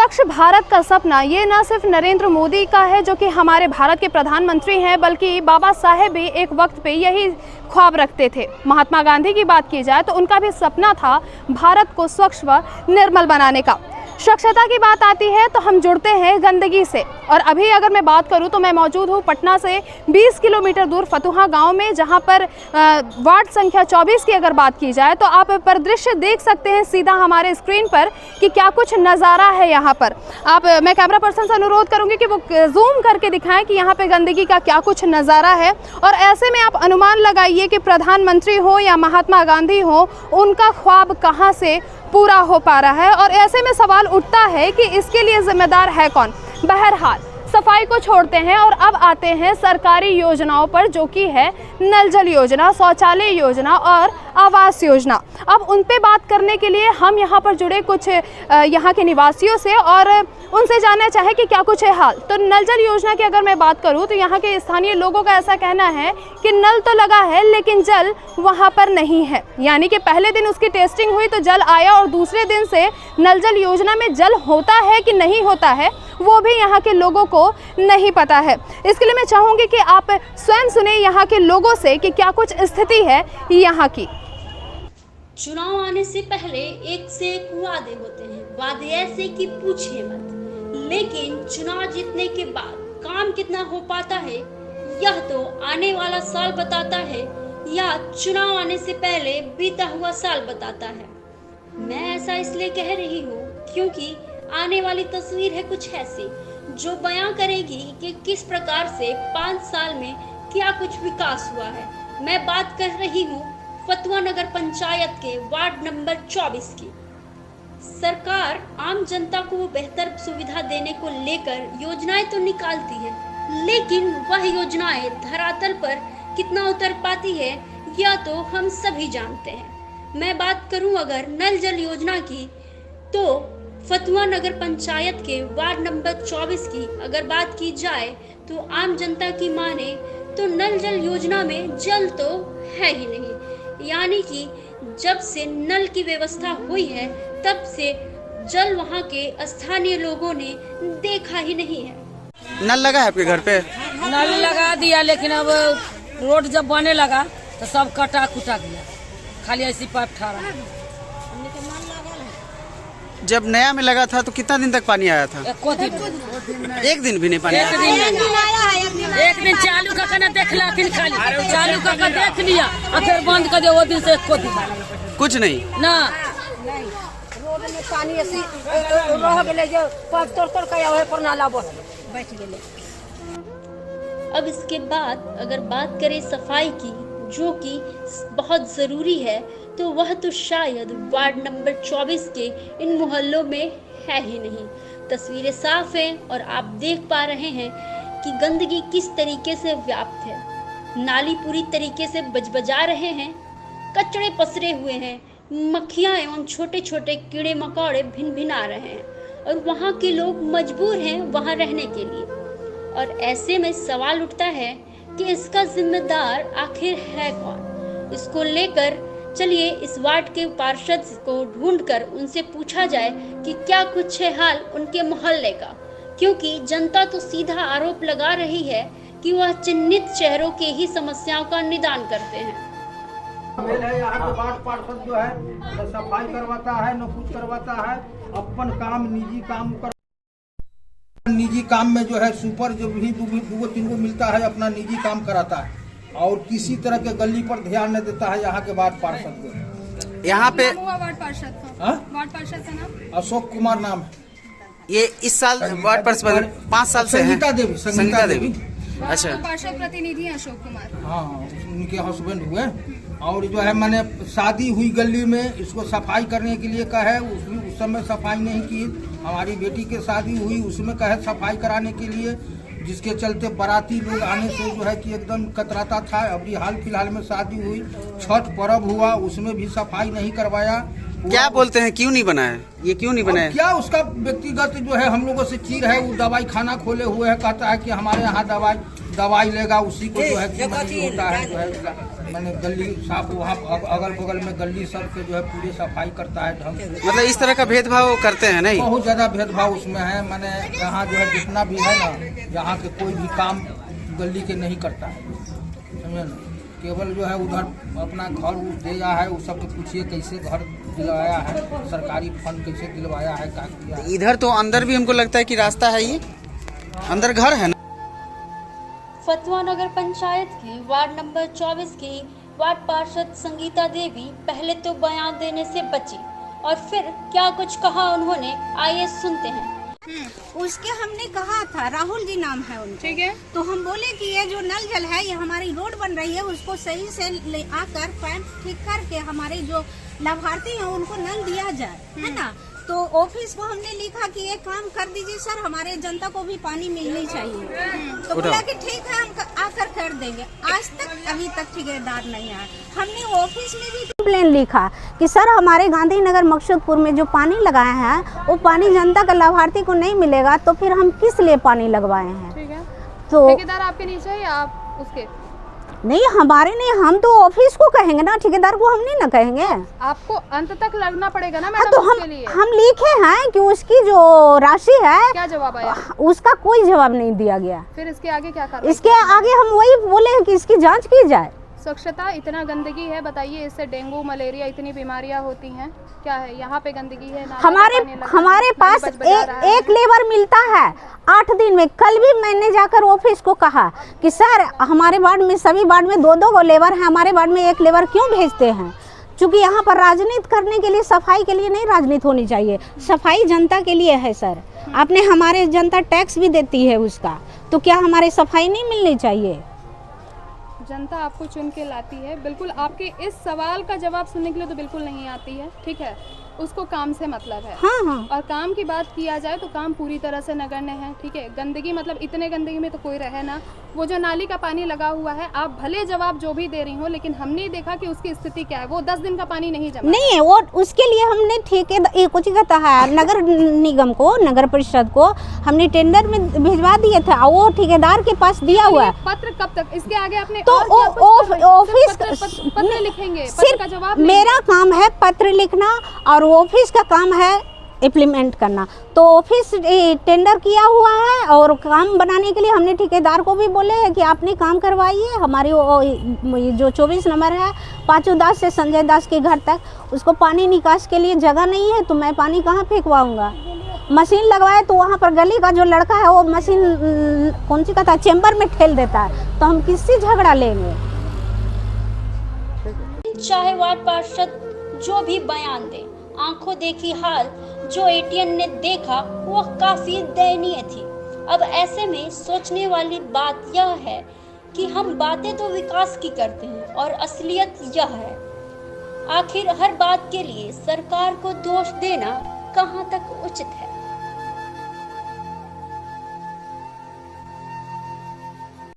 स्वच्छ भारत का सपना ये न सिर्फ नरेंद्र मोदी का है जो कि हमारे भारत के प्रधानमंत्री हैं, बल्कि बाबा साहेब भी एक वक्त पे यही ख्वाब रखते थे। महात्मा गांधी की बात की जाए तो उनका भी सपना था भारत को स्वच्छ व निर्मल बनाने का। स्वच्छता की बात आती है तो हम जुड़ते हैं गंदगी से। और अभी अगर मैं बात करूं तो मैं मौजूद हूं पटना से 20 किलोमीटर दूर फतुहा गांव में, जहां पर वार्ड संख्या 24 की अगर बात की जाए तो आप परिदृश्य देख सकते हैं सीधा हमारे स्क्रीन पर कि क्या कुछ नज़ारा है यहाँ पर। मैं कैमरा पर्सन से अनुरोध करूंगी कि वो जूम करके दिखाएं कि यहाँ पे गंदगी का क्या कुछ नज़ारा है। और ऐसे में आप अनुमान लगाइए कि प्रधानमंत्री हो या महात्मा गांधी हो, उनका ख्वाब कहाँ से पूरा हो पा रहा है। और ऐसे में सवाल उठता है कि इसके लिए जिम्मेदार है कौन। बहरहाल सफाई को छोड़ते हैं और अब आते हैं सरकारी योजनाओं पर, जो कि है नल जल योजना, शौचालय योजना और आवास योजना। अब उन पे बात करने के लिए हम यहाँ पर जुड़े कुछ यहाँ के निवासियों से और उनसे जानना चाहे कि क्या कुछ है हाल। तो नल जल योजना की अगर मैं बात करूँ तो यहाँ के स्थानीय लोगों का ऐसा कहना है कि नल तो लगा है लेकिन जल वहाँ पर नहीं है। यानी कि पहले दिन उसकी टेस्टिंग हुई तो जल आया और दूसरे दिन से नल जल योजना में जल होता है कि नहीं होता है वो भी यहाँ के लोगों को नहीं पता है। इसके लिए मैं चाहूँगी कि आप स्वयं सुने यहाँ के लोगों से कि क्या कुछ स्थिति है यहाँ की। चुनाव आने से पहले एक से एक वादे होते हैं, वादे ऐसे कि पूछिए मत। लेकिन चुनाव जीतने के बाद काम कितना हो पाता है यह तो आने वाला साल बताता है, या चुनाव आने से पहले बीता हुआ साल बताता है। मैं ऐसा इसलिए कह रही हूँ क्योंकि आने वाली तस्वीर है कुछ ऐसी जो बयां करेगी कि किस प्रकार से 5 साल में क्या कुछ विकास हुआ है। मैं बात कर रही हूँ फतुहा नगर पंचायत के वार्ड नंबर 24 की। सरकार आम जनता को बेहतर सुविधा देने को लेकर योजनाएं तो निकालती है, लेकिन वह योजनाएं धरातल पर कितना उतर पाती है यह तो हम सभी जानते हैं। मैं बात करूं अगर नल जल योजना की तो फतुहा नगर पंचायत के वार्ड नंबर 24 की अगर बात की जाए तो आम जनता की माने तो नल जल योजना में जल तो है ही नहीं। यानी कि जब से नल की व्यवस्था हुई है तब से जल वहां के स्थानीय लोगों ने देखा ही नहीं है। नल लगा है आपके घर पे? नल लगा दिया, लेकिन अब रोड जब बने लगा तो सब कटा कुटा गया, खाली ऐसी पाइप ठा रहा है। जब नया में लगा था तो कितना दिन तक पानी आया था? एक दिन भी नहीं पानी आया। एक दिन चालू का करना देख ला, फिर खाली चालू का देख लिया और फिर बंद कर दिया। वो दिन से कुछ नहीं ना। रोड में पानी ऐसी रह गेले जो तोड़ के आवे पर नाला बैठ गेले। अब इसके बाद अगर बात करें सफाई की, जो कि बहुत जरूरी है, तो वह तो शायद वार्ड नंबर 24 के इन मोहल्लों में है ही नहीं। तस्वीरें साफ हैं और आप देख पा रहे हैं कि गंदगी किस तरीके से व्याप्त है। नाली पूरी तरीके से बजबजा रहे हैं, कचड़े पसरे हुए हैं, मक्खियाँ एवं छोटे छोटे कीड़े मकोड़े भिन भिना रहे हैं और वहाँ के लोग मजबूर हैं वहाँ रहने के लिए। और ऐसे में सवाल उठता है कि इसका जिम्मेदार आखिर है कौन। इसको लेकर चलिए इस वार्ड के पार्षद को ढूंढकर उनसे पूछा जाए कि क्या कुछ है हाल उनके मोहल्ले का, क्योंकि जनता तो सीधा आरोप लगा रही है कि वह चिन्हित चेहरों के ही समस्याओं का निदान करते हैं। यहाँ के वार्ड पार्षद जो है न सफाई करवाता है न कुछ करवाता है, अपन काम निजी काम में जो है सुपर जो भी 2-3 को मिलता है अपना निजी काम कराता है और किसी तरह के गली पर ध्यान नहीं देता है। यहाँ के वार्ड पार्षद को यहाँ पे वार्ड पार्षद का नाम अशोक कुमार नाम है। ये इस साल वार्ड पार्षद 5 साल से है। संगीता देवी। अच्छा, पार्षद प्रतिनिधि अशोक कुमार। हाँ, उनके हस्बैंड हुए। और जो है मैंने शादी हुई गली में इसको सफाई करने के लिए कहे, उस समय सफाई नहीं की। हमारी बेटी की शादी हुई उसमें कहे सफाई कराने के लिए, जिसके चलते बाराती लोग आने से जो है कि एकदम कतराता था। अभी हाल फिलहाल में शादी हुई, छठ पर्व हुआ, उसमें भी सफाई नहीं करवाया। क्या बोलते हैं क्यों नहीं बनाया? ये क्यों नहीं बनाया? क्या उसका व्यक्तिगत जो है हम लोगों से चीर है। वो दवाई खाना खोले हुए है, कहता है कि हमारे यहाँ दवाई दवाई लेगा उसी को जो है कि मतलब होता है जो है मैंने गली साफ वहाँ अगल बगल में गली सब के जो है पूरी सफाई करता है ढंग से। मतलब इस तरह का भेदभाव करते हैं नहीं? बहुत ज़्यादा भेदभाव उसमें है। मैंने यहाँ जो है जितना भी है ना यहाँ के कोई भी काम गली के नहीं करता है, समझे ना। केवल जो है उधर अपना घर दिया है, उस सब पूछिए कैसे घर दिलवाया है, सरकारी फंड कैसे दिलवाया है, क्या किया है। इधर तो अंदर भी हमको लगता है कि रास्ता है, ये अंदर घर है ना। फतवा नगर पंचायत की वार्ड नंबर 24 की वार्ड पार्षद संगीता देवी पहले तो बयान देने से बची और फिर क्या कुछ कहा उन्होंने, आइए सुनते हैं। उसके हमने कहा था, राहुल जी नाम है उनका, ठीक है। तो हम बोले कि ये जो नल जल है, ये हमारी रोड बन रही है, उसको सही से ले आकर पाइप ठीक करके हमारे जो लाभार्थी हैं उनको नल दिया जाए, है ना। तो ऑफिस को हमने लिखा कि ये काम कर दीजिए सर, हमारे जनता को भी पानी मिलनी चाहिए। तो बोला कि ठीक है हम आकर कर देंगे। आज तक अभी तक ठेकेदार नहीं आया। हमने ऑफिस में भी कंप्लेन लिखा कि सर हमारे गांधीनगर मकसूदपुर में जो पानी लगाए हैं वो पानी जनता का लाभार्थी को नहीं मिलेगा, तो फिर हम किस लिए पानी लगवाए हैं। ठीक है। तो ठेकेदार आपके नीचे है या आप उसके? नहीं, हमारे नहीं, हम तो ऑफिस को कहेंगे ना, ठेकेदार को हम नहीं ना कहेंगे। आपको अंत तक लगना पड़ेगा ना हाँ, मैडम, तो उसके लिए। हम लिखे हैं कि उसकी जो राशि है, क्या जवाब आया? उसका कोई जवाब नहीं दिया गया। फिर इसके आगे क्या कार्रवाई? इसके आगे हम वही बोले हैं कि इसकी जांच की जाए। स्वच्छता, इतना गंदगी है, बताइए, इससे डेंगू मलेरिया इतनी बीमारियां होती हैं। क्या है यहाँ पे गंदगी है? हमारे पास एक लेबर मिलता है 8 दिन में। कल भी मैंने जाकर ऑफिस को कहा कि सर हमारे वार्ड में, सभी वार्ड में 2-2 लेबर है, हमारे वार्ड में एक लेबर क्यों भेजते हैं। क्योंकि यहाँ पर राजनीति करने के लिए, सफाई के लिए नहीं राजनीति होनी चाहिए। सफाई जनता के लिए है सर। आपने, हमारे जनता टैक्स भी देती है उसका, तो क्या हमारे सफाई नहीं मिलनी चाहिए? जनता आपको चुन के लाती है। बिल्कुल, आपके इस सवाल का जवाब सुनने के लिए तो बिल्कुल नहीं आती है, ठीक है। उसको काम से मतलब है। हाँ हाँ। और काम की बात किया जाए तो काम पूरी तरह से नगण्य है, ठीक है। गंदगी, मतलब इतने गंदगी में तो कोई रहे ना। वो जो नाली का पानी लगा हुआ है, आप भले जवाब जो भी दे रही हो, लेकिन हमने देखा कि उसकी स्थिति क्या है। वो 10 दिन का पानी नहीं जमा नहीं है। वो उसके लिए हमने कुछ कहता है नगर निगम को, नगर परिषद को हमने टेंडर में भिजवा दिए थे, वो ठेकेदार के पास दिया हुआ है। पत्र कब तक? इसके आगे आपने तो ऑफिस पत्र लिखेंगे? सिर्फ जवाब मेरा काम है पत्र लिखना और ऑफिस का काम है इम्प्लीमेंट करना। तो ऑफिस टेंडर किया हुआ है और काम बनाने के लिए हमने ठेकेदार को भी बोले हैं कि आपने काम करवाइए। हमारी जो 24 नंबर है, पांचू दास से संजय दास के घर तक, उसको पानी निकास के लिए जगह नहीं है, तो मैं पानी कहाँ फेंकवाऊँगा। मशीन लगवाए तो वहाँ पर गली का जो लड़का है वो मशीन कौन सी कहता है, चेम्बर में ठेल देता है, तो हम किससे झगड़ा लेंगे। चाहे वार्ड पार्षद जो भी बयान दे, आंखों देखी हाल जो एटीएन ने देखा वो काफी दयनीय थी। अब ऐसे में सोचने वाली बात यह है कि हम बातें तो विकास की करते हैं और असलियत यह है। आखिर हर बात के लिए सरकार को दोष देना कहां तक उचित है।